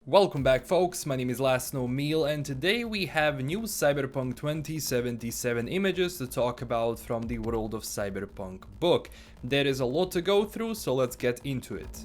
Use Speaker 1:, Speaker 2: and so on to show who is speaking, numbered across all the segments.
Speaker 1: Welcome back folks, my name is LastKnownMeal and today we have new Cyberpunk 2077 images to talk about from the World of Cyberpunk book. There is a lot to go through, so let's get into it.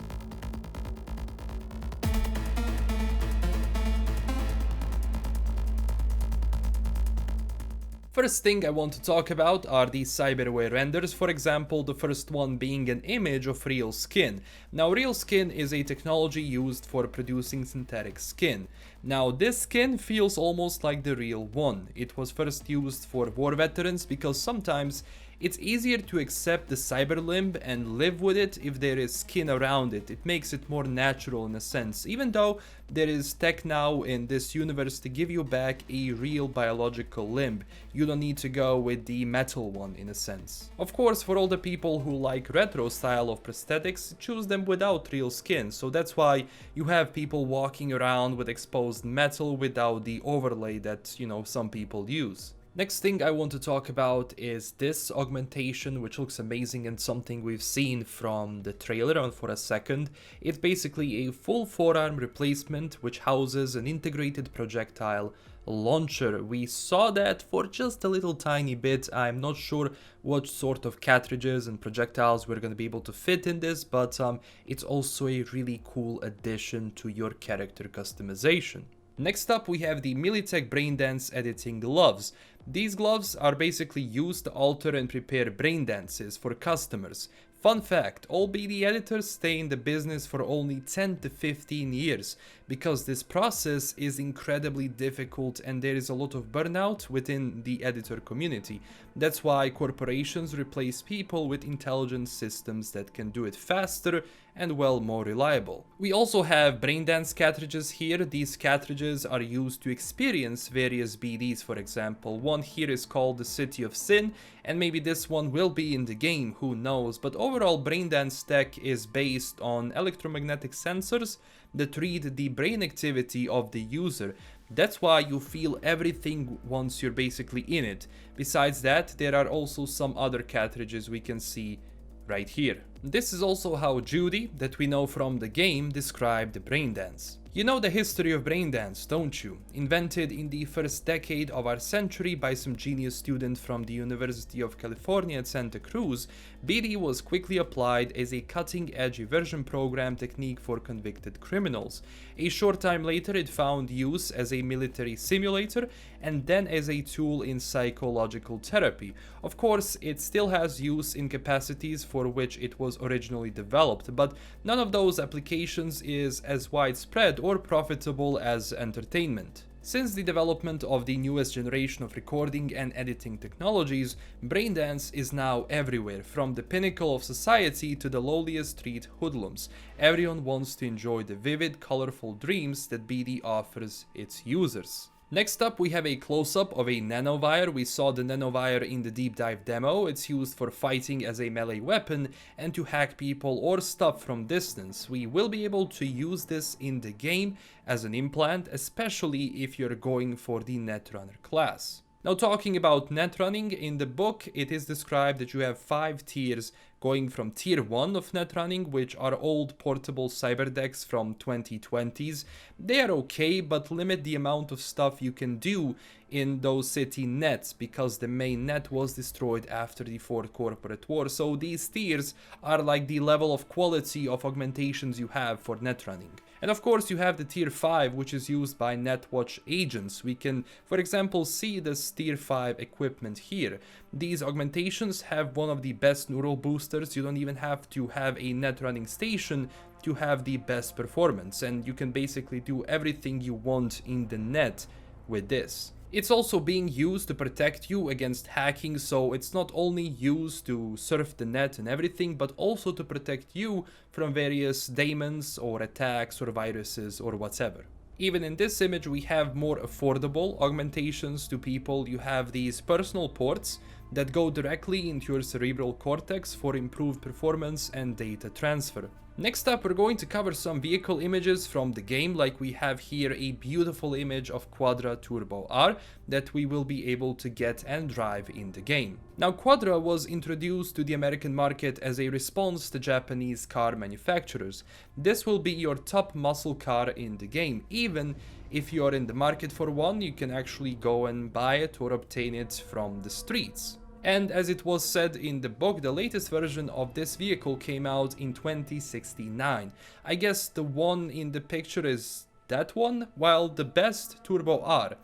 Speaker 1: First thing I want to talk about are the Cyberware renders, for example the first one being an image of real skin. Now real skin is a technology used for producing synthetic skin. Now this skin feels almost like the real one. It was first used for war veterans because sometimes it's easier to accept the cyber limb and live with it if there is skin around it. It makes it more natural in a sense, even though there is tech now in this universe to give you back a real biological limb. You don't need to go with the metal one in a sense. Of course, for all the people who like retro style of prosthetics, choose them without real skin, so that's why you have people walking around with exposed metal without the overlay that, some people use. Next thing I want to talk about is this augmentation, which looks amazing and something we've seen from the trailer on for a second. It's basically a full forearm replacement which houses an integrated projectile launcher. We saw that for just a little tiny bit. I'm not sure what sort of cartridges and projectiles we're going to be able to fit in this, but it's also a really cool addition to your character customization. Next up we have the Militech Braindance editing gloves. These gloves are basically used to alter and prepare brain dances for customers. Fun fact, all BD editors stay in the business for only 10 to 15 years because this process is incredibly difficult and there is a lot of burnout within the editor community. That's why corporations replace people with intelligent systems that can do it faster and more reliable. We also have Braindance cartridges here. These cartridges are used to experience various BDs, for example. One here is called the City of Sin, and maybe this one will be in the game, who knows. But overall, Braindance tech is based on electromagnetic sensors that read the brain activity of the user. That's why you feel everything once you're basically in it. Besides that, there are also some other cartridges we can see right here. This is also how Judy, that we know from the game, described Braindance. You know the history of Braindance, don't you? Invented in the first decade of our century by some genius student from the University of California at Santa Cruz, BD was quickly applied as a cutting-edge immersion program technique for convicted criminals. A short time later it found use as a military simulator and then as a tool in psychological therapy. Of course, it still has use in capacities for which it was originally developed, but none of those applications is as widespread or profitable as entertainment. Since the development of the newest generation of recording and editing technologies, Braindance is now everywhere, from the pinnacle of society to the lowliest street hoodlums. Everyone wants to enjoy the vivid, colorful dreams that BD offers its users. Next up we have a close-up of a nanovire. We saw the nanovire in the deep dive demo. It's used for fighting as a melee weapon and to hack people or stuff from distance. We will be able to use this in the game as an implant, especially if you're going for the Netrunner class. Now talking about netrunning, in the book it is described that you have 5 tiers, going from tier 1 of netrunning, which are old portable cyber decks from 2020s. They are okay, but limit the amount of stuff you can do in those city nets because the main net was destroyed after the Fourth Corporate War. So these tiers are like the level of quality of augmentations you have for netrunning. And of course you have the tier 5, which is used by Netwatch agents. We can, for example, see this tier 5 equipment here. These augmentations have one of the best neural boosters. You don't even have to have a net running station to have the best performance, and you can basically do everything you want in the net with this. It's also being used to protect you against hacking, so it's not only used to surf the net and everything, but also to protect you from various daemons or attacks or viruses or whatever. Even in this image we have more affordable augmentations to people. You have these personal ports. that go directly into your cerebral cortex for improved performance and data transfer. Next up, we're going to cover some vehicle images from the game, like we have here a beautiful image of Quadra Turbo-R that we will be able to get and drive in the game. Now, Quadra was introduced to the American market as a response to Japanese car manufacturers. This will be your top muscle car in the game. Even if you are in the market for one, you can actually go and buy it or obtain it from the streets. And as it was said in the book, the latest version of this vehicle came out in 2069. I guess the one in the picture is that one, while the best Turbo-R,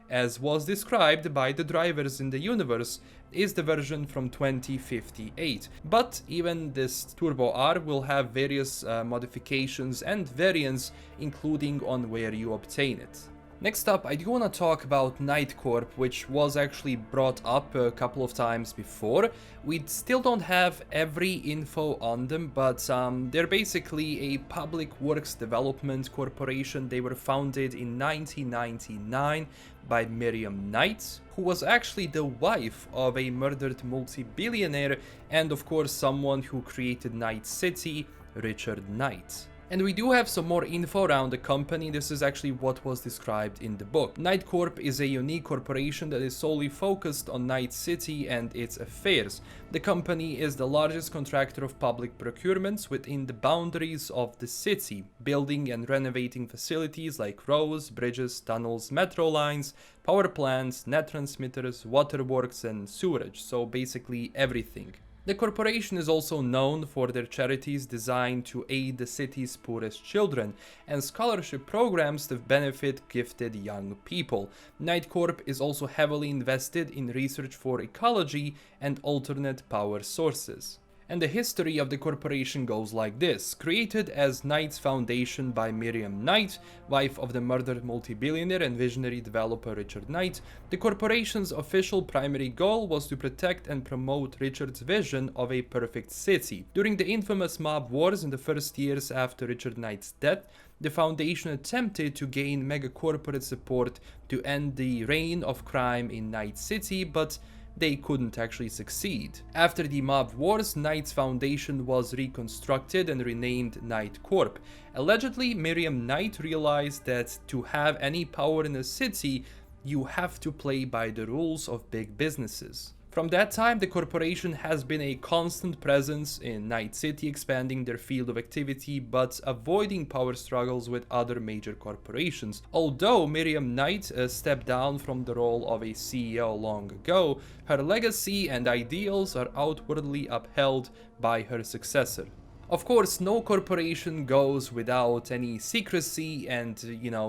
Speaker 1: as was described by the drivers in the universe, is the version from 2058. But even this Turbo-R will have various modifications and variants, including on where you obtain it. Next up, I do want to talk about NightCorp, which was actually brought up a couple of times before. We still don't have every info on them, but they're basically a public works development corporation. They were founded in 1999 by Miriam Knight, who was actually the wife of a murdered multi-billionaire and of course someone who created Night City, Richard Knight. And we do have some more info around the company. This is actually what was described in the book. NightCorp is a unique corporation that is solely focused on Night City and its affairs. The company is the largest contractor of public procurements within the boundaries of the city, building and renovating facilities like roads, bridges, tunnels, metro lines, power plants, net transmitters, waterworks, and sewerage. So basically everything. The corporation is also known for their charities designed to aid the city's poorest children and scholarship programs that benefit gifted young people. NightCorp is also heavily invested in research for ecology and alternate power sources. And the history of the corporation goes like this. Created as Knight's Foundation by Miriam Knight, wife of the murdered multi-billionaire and visionary developer Richard Knight, the corporation's official primary goal was to protect and promote Richard's vision of a perfect city. During the infamous mob wars in the first years after Richard Knight's death, the Foundation attempted to gain mega-corporate support to end the reign of crime in Night City, but they couldn't actually succeed. After the mob wars, Knight's Foundation was reconstructed and renamed NightCorp. Allegedly, Miriam Knight realized that to have any power in a city, you have to play by the rules of big businesses. From that time, the corporation has been a constant presence in Night City, expanding their field of activity but avoiding power struggles with other major corporations. Although Miriam Knight stepped down from the role of a CEO long ago, her legacy and ideals are outwardly upheld by her successor. Of course, no corporation goes without any secrecy and,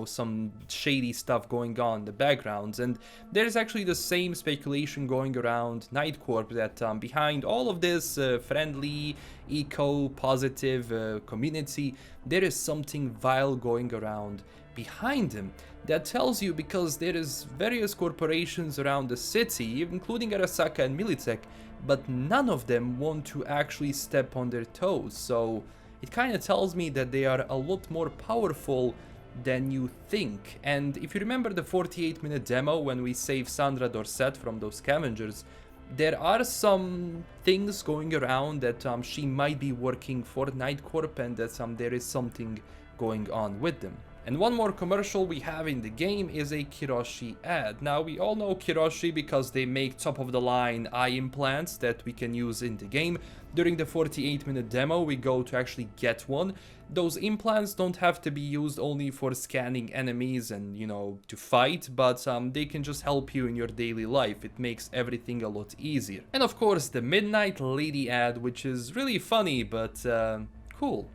Speaker 1: some shady stuff going on in the backgrounds. And there's actually the same speculation going around NightCorp that behind all of this friendly, eco-positive community, there is something vile going around behind them. That tells you because there is various corporations around the city, including Arasaka and Militech, but none of them want to actually step on their toes, so it kind of tells me that they are a lot more powerful than you think. And if you remember the 48-minute demo when we save Sandra Dorset from those scavengers, there are some things going around that she might be working for NightCorp and that there is something going on with them. And one more commercial we have in the game is a Kiroshi ad. Now, we all know Kiroshi because they make top-of-the-line eye implants that we can use in the game. During the 48-minute demo, we go to actually get one. Those implants don't have to be used only for scanning enemies and, to fight, but they can just help you in your daily life. It makes everything a lot easier. And of course, the Midnight Lady ad, which is really funny, but cool.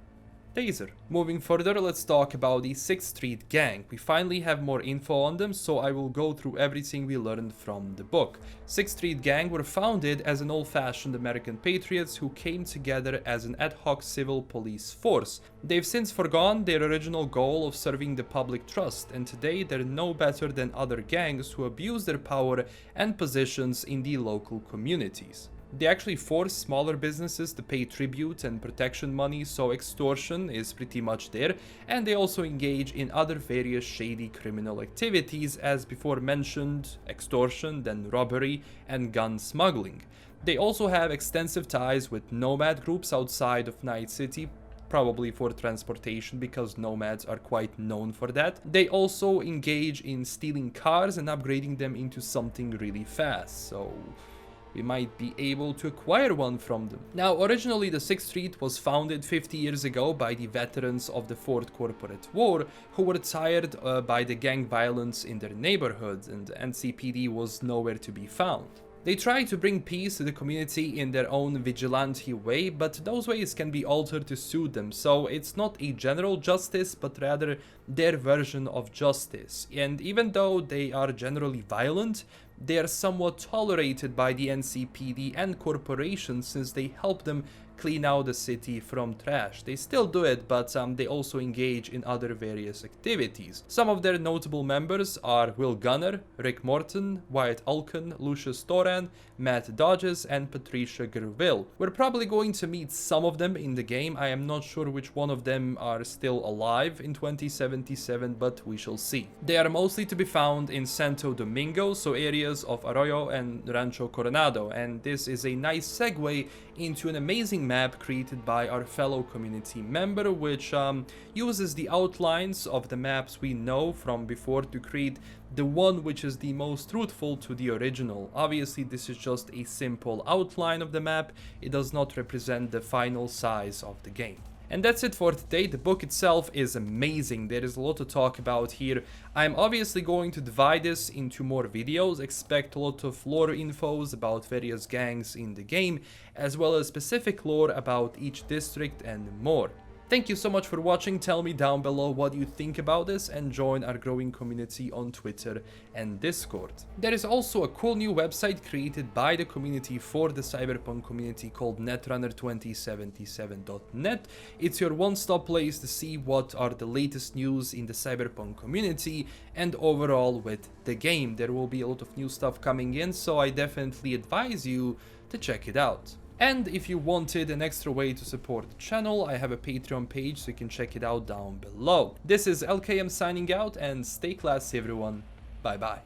Speaker 1: Taser. Moving further, let's talk about the 6th Street Gang. We finally have more info on them, so I will go through everything we learned from the book. 6th Street Gang were founded as an old-fashioned American patriots who came together as an ad hoc civil police force. They've since forgone their original goal of serving the public trust, and today they're no better than other gangs who abuse their power and positions in the local communities. They actually force smaller businesses to pay tribute and protection money, so extortion is pretty much there, and they also engage in other various shady criminal activities as before mentioned, extortion, then robbery, and gun smuggling. They also have extensive ties with nomad groups outside of Night City, probably for transportation because nomads are quite known for that. They also engage in stealing cars and upgrading them into something really fast, so we might be able to acquire one from them. Now, originally the 6th Street was founded 50 years ago by the veterans of the Fourth Corporate War who were tired by the gang violence in their neighborhood, and NCPD was nowhere to be found. They try to bring peace to the community in their own vigilante way, but those ways can be altered to suit them, so it's not a general justice, but rather their version of justice. And even though they are generally violent, they are somewhat tolerated by the NCPD and corporations since they help them clean out the city from trash. They still do it, but they also engage in other various activities. Some of their notable members are Will Gunner, Rick Morton, Wyatt Alkin, Lucius Toran, Matt Dodges, and Patricia Gerville. We're probably going to meet some of them in the game. I am not sure which one of them are still alive in 2077, but we shall see. They are mostly to be found in Santo Domingo, so areas of Arroyo and Rancho Coronado, and this is a nice segue into an amazing map created by our fellow community member, which uses the outlines of the maps we know from before to create the one which is the most truthful to the original. Obviously, this is just a simple outline of the map. It does not represent the final size of the game. And that's it for today. The book itself is amazing. There is a lot to talk about here. I'm obviously going to divide this into more videos. Expect a lot of lore infos about various gangs in the game, as well as specific lore about each district and more. Thank you so much for watching. Tell me down below what you think about this and join our growing community on Twitter and Discord. There is also a cool new website created by the community for the Cyberpunk community called netrunner2077.net. It's your one-stop place to see what are the latest news in the Cyberpunk community and overall with the game. There will be a lot of new stuff coming in, so I definitely advise you to check it out. And if you wanted an extra way to support the channel, I have a Patreon page, so you can check it out down below. This is LKM signing out, and stay classy everyone. Bye bye.